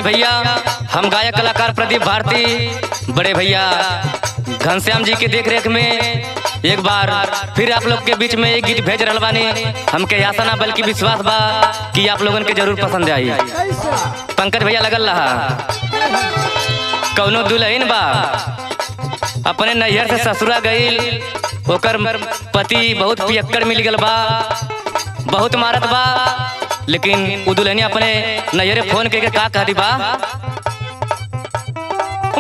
भैया, हम गायक कलाकार प्रदीप भारती बड़े भैया घनश्याम जी के देखरेख में एक बार फिर आप लोग के बीच में एक गीत भेज रहा बानी। हमके आशा ना बल्कि विश्वास बा कि आप लोगन के जरूर पसंद आई। पंकज भैया लगल रहा, कौनो दुल्हन बा अपने नैहर से ससुरा गईल, ओकर पति बहुत पियक्कड़ मिल गल बा, बहुत मारत बा, लेकिन उ दुल्हनी अपने नैहरे फोन करके का कहती बा,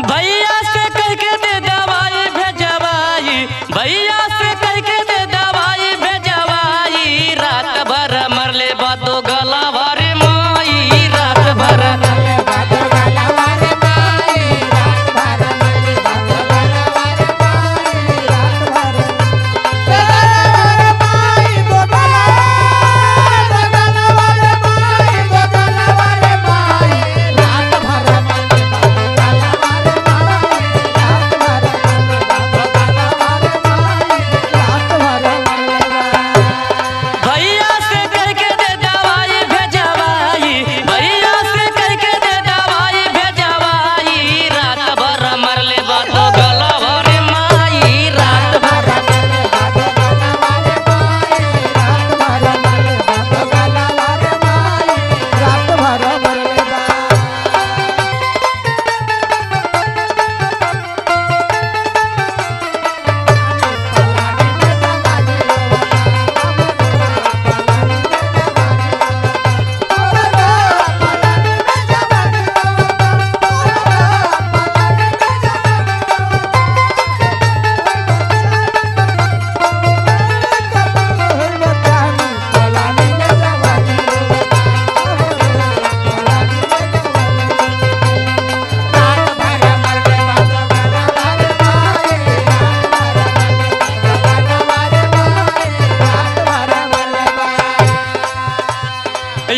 भैया से कह के दे दवाई भेजवाई, भैया से कह के दे दवाई भेजवाई, रात भर मरले बा तो गला भरे माई, रात भर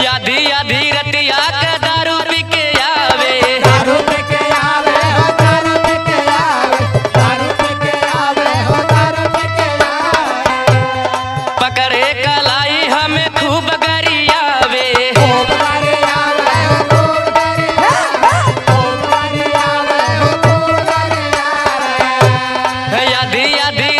यादी यादी रतिया के दारू पी के आवे, दारू पी के आवे हो, दारू पी के आवे, दारू पी के आवे हो, दारू पी के आवे, पकड़े कलाई हमें खूब गरियावे, खूब गरियावे हो, खूब गरियावे, खूब गरियावे हो, खूब गरियावे, यादी यादी